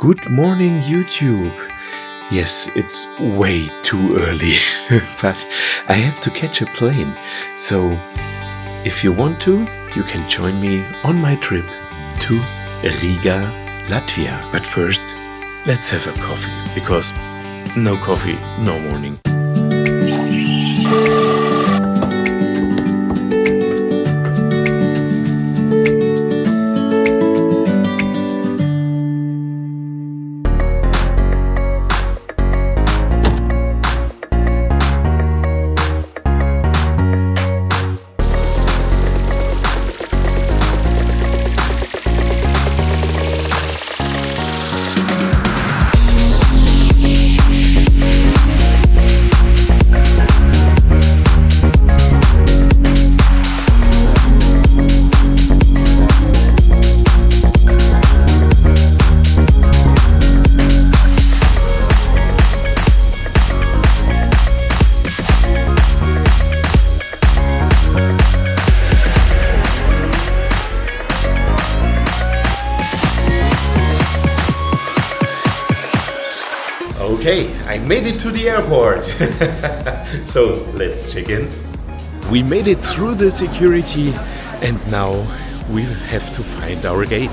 Good morning, YouTube. Yes, it's way too early, but I have to catch a plane. So, if you want to, you can join me on my trip to Riga, Latvia. But first, let's have a coffee, because no coffee, no morning. Okay, I made it to the airport. So let's check in. We made it through the security and now we have to find our gate.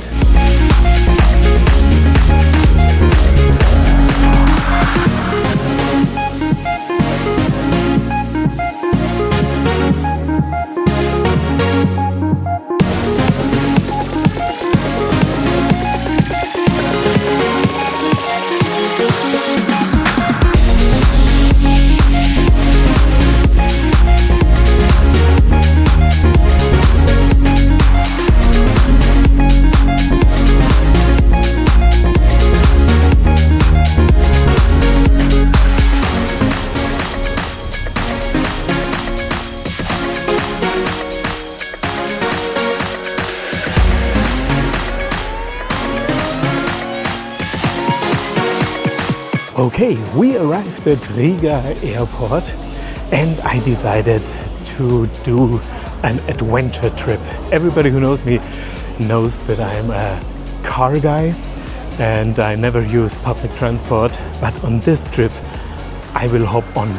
Okay, we arrived at Riga airport and I decided to do an adventure trip. Everybody who knows me knows that I'm a car guy and I never use public transport, but on this trip I will hop on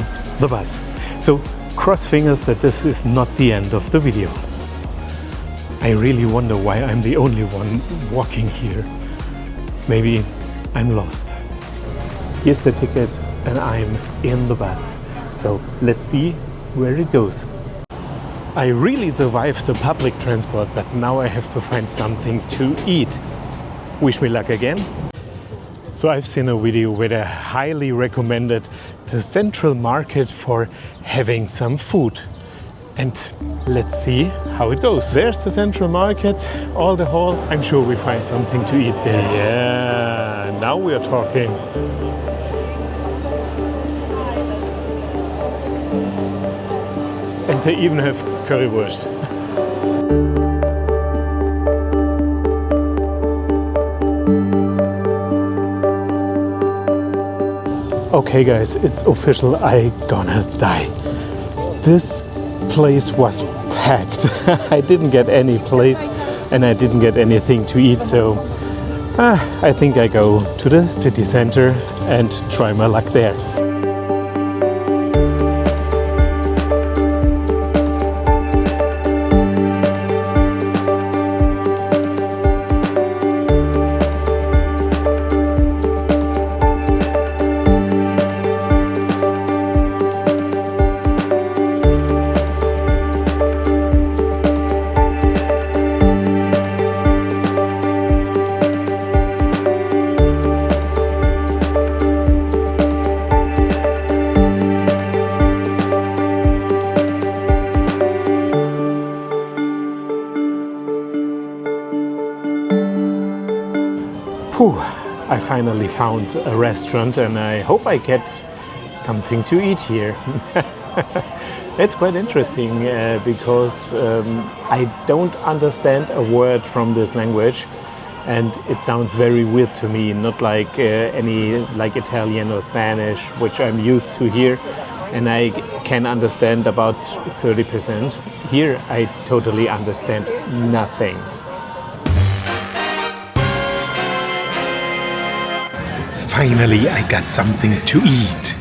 the bus. So cross fingers that this is not the end of the video. I really wonder why I'm the only one walking here. Maybe I'm lost. Here's the ticket and I'm in the bus. So let's see where it goes. I really survived the public transport, but now I have to find something to eat. Wish me luck again. So I've seen a video where they highly recommended the central market for having some food. And let's see how it goes. There's the central market, all the halls. I'm sure we find something to eat there. Yeah, now we are talking. And they even have currywurst. Okay guys, it's official, I gonna die. This place was packed. I didn't get any place and I didn't get anything to eat, so I think I go to the city center and try my luck there. Whew, I finally found a restaurant and I hope I get something to eat here. It's quite interesting because I don't understand a word from this language and it sounds very weird to me, not like like Italian or Spanish, which I'm used to here, and I can understand about 30%. Here I totally understand nothing. Finally, I got something to eat.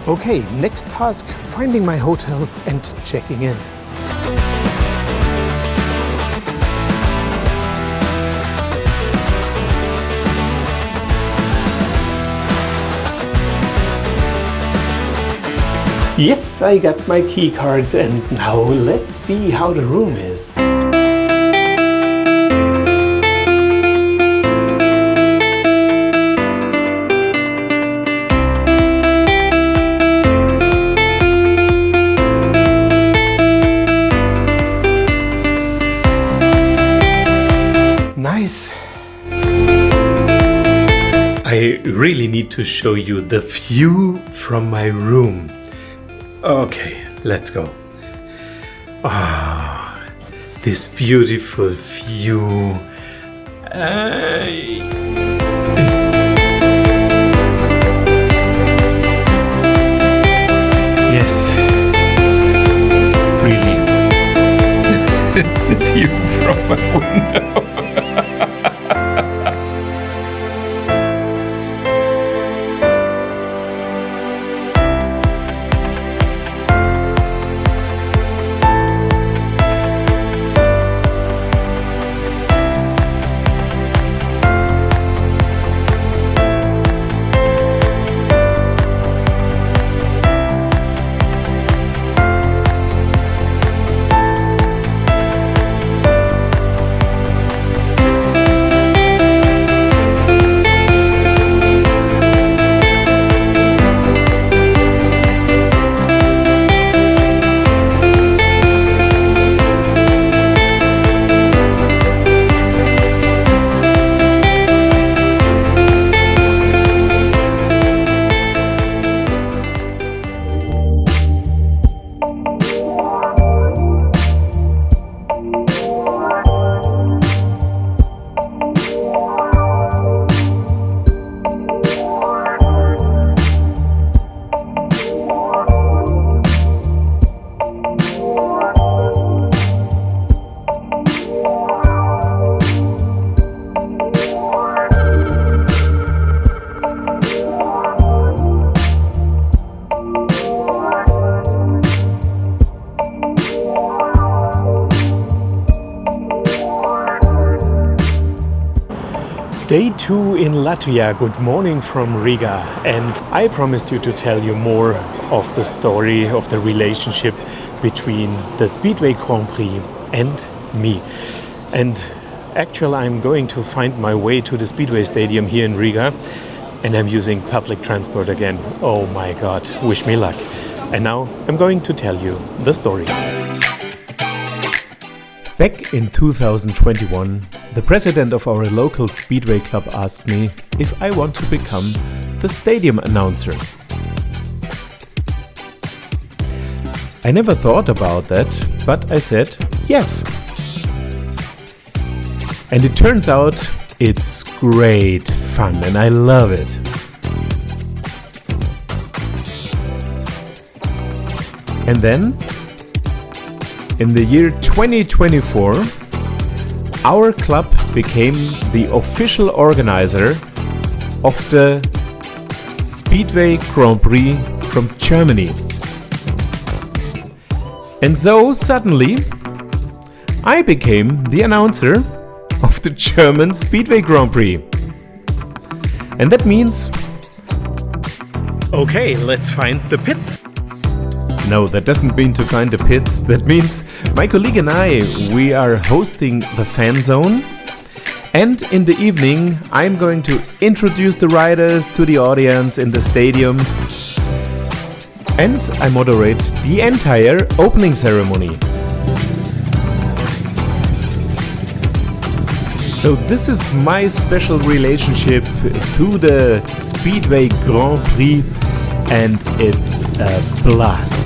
Okay, next task, finding my hotel and checking in. Yes, I got my key card and now let's see how the room is. Nice. I really need to show you the view from my room. Okay, let's go. Ah, this beautiful view. Yes, really. This is the view from my window. Day 2 in Latvia. Good morning from Riga, and I promised you to tell you more of the story of the relationship between the Speedway Grand Prix and me. And actually I'm going to find my way to the Speedway Stadium here in Riga, and I'm using public transport again. Oh my God, wish me luck. And now I'm going to tell you the story. Back in 2021, the president of our local speedway club asked me if I want to become the stadium announcer. I never thought about that, but I said yes. And it turns out it's great fun and I love it. And then, in the year 2024, our club became the official organizer of the Speedway Grand Prix from Germany. And so suddenly I became the announcer of the German Speedway Grand Prix. And that means, okay, let's find the pits. No, that doesn't mean to find the pits. That means my colleague and I, we are hosting the fan zone. And in the evening, I'm going to introduce the riders to the audience in the stadium. And I moderate the entire opening ceremony. So this is my special relationship to the Speedway Grand Prix, and it's a blast.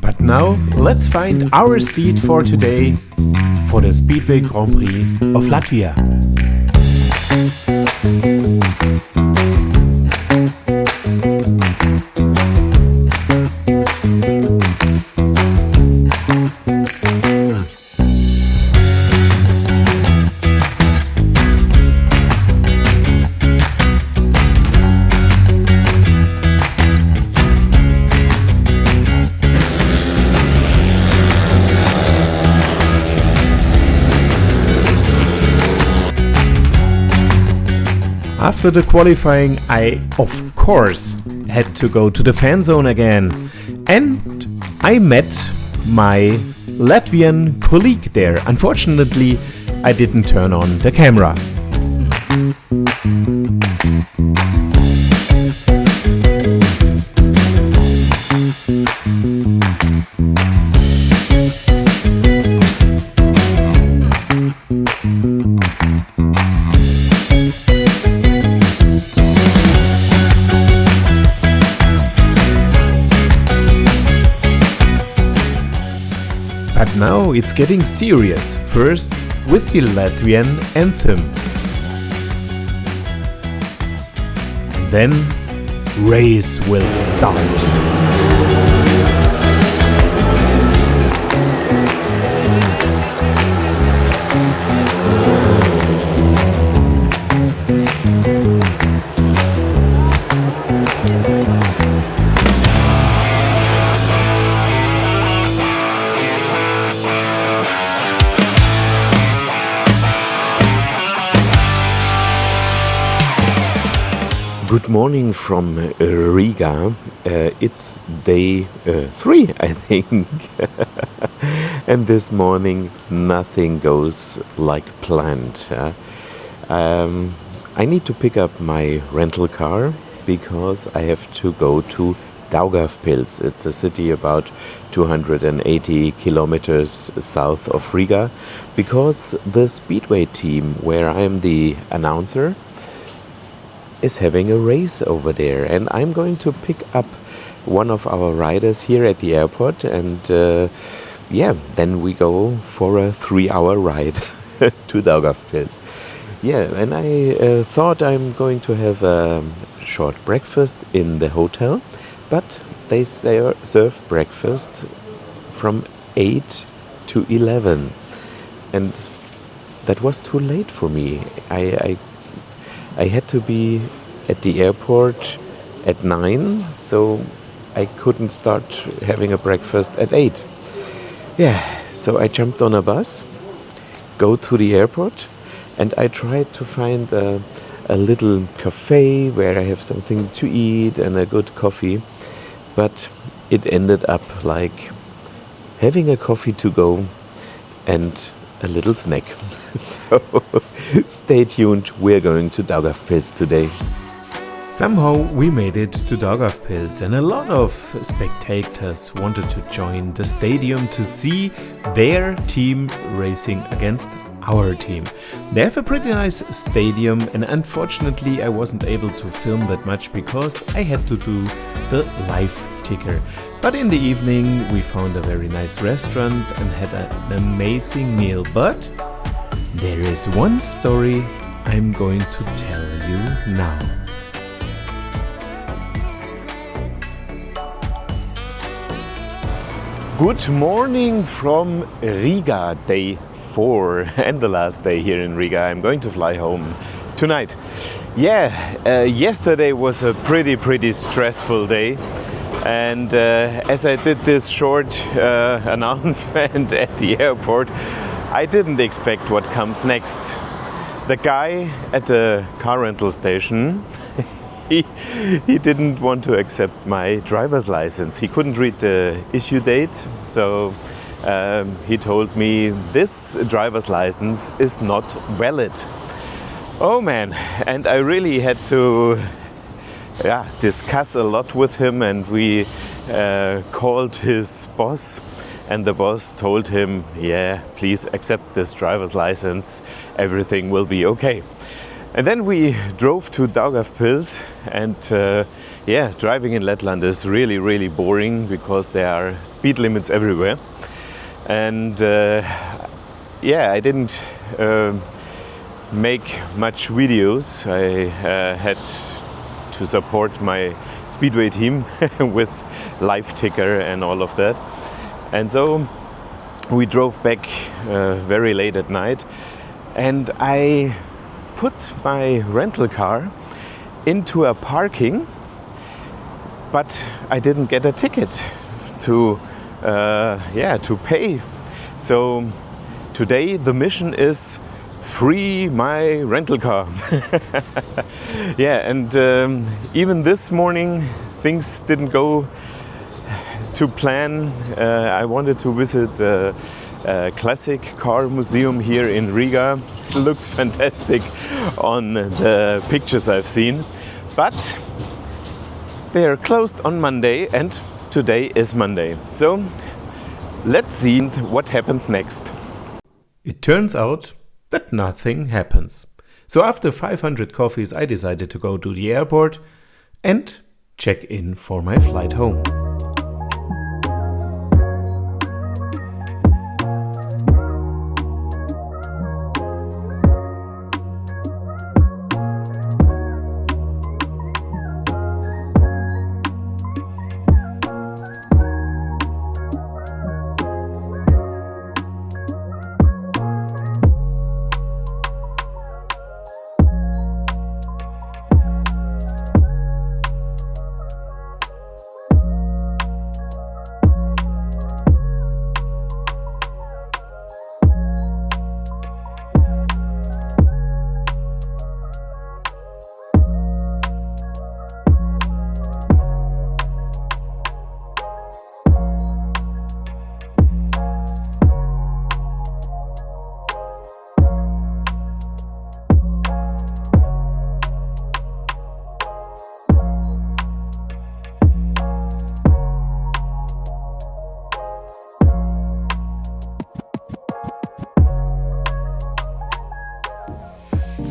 But now let's find our seat for today for the Speedway Grand Prix of Latvia. After the qualifying, I of course had to go to the fan zone again, and I met my Latvian colleague there. Unfortunately, I didn't turn on the camera. But now it's getting serious, first with the Latvian anthem. And then race will start. Good morning from Riga. It's day 3, I think. And this morning nothing goes like planned. I need to pick up my rental car because I have to go to Daugavpils. It's a city about 280 kilometers south of Riga, because the Speedway team, where I am the announcer, is having a race over there, and I'm going to pick up one of our riders here at the airport, and then we go for a 3-hour ride to Daugavpils. And I thought I'm going to have a short breakfast in the hotel, but they serve breakfast from 8 to 11, and that was too late for me. I had to be at the airport at 9, so I couldn't start having a breakfast at 8. So I jumped on a bus, go to the airport, and I tried to find a little cafe where I have something to eat and a good coffee, but it ended up like having a coffee to go and a little snack. So stay tuned, we're going to Daugavpils today. Somehow we made it to Daugavpils, and a lot of spectators wanted to join the stadium to see their team racing against our team. They have a pretty nice stadium, and unfortunately I wasn't able to film that much because I had to do the live ticker. But in the evening we found a very nice restaurant and had an amazing meal. But there is one story I'm going to tell you now. Good morning from Riga, day 4 and the last day here in Riga. I'm going to fly home tonight. Yeah, yesterday was a pretty stressful day. And as I did this short announcement at the airport, I didn't expect what comes next. The guy at the car rental station, he didn't want to accept my driver's license. He couldn't read the issue date, so he told me this driver's license is not valid. Oh man, and I really had to discuss a lot with him, and we called his boss, and the boss told him, yeah, please accept this driver's license, everything will be okay. And then we drove to Daugavpils, and driving in Letland is really boring because there are speed limits everywhere. And I didn't make much videos. I had to support my Speedway team with live ticker and all of that. And so we drove back very late at night, and I put my rental car into a parking, but I didn't get a ticket to pay. So today the mission is free my rental car. And even this morning things didn't go to plan. I wanted to visit the classic car museum here in Riga. It looks fantastic on the pictures I've seen, but they are closed on Monday, and today is Monday. So let's see what happens next. It turns out that nothing happens. So after 500 coffees, I decided to go to the airport and check in for my flight home.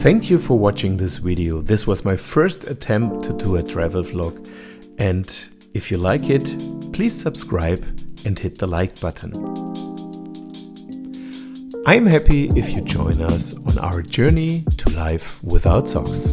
Thank you for watching this video. This was my first attempt to do a travel vlog, and if you like it, please subscribe and hit the like button. I'm happy if you join us on our journey to life without socks.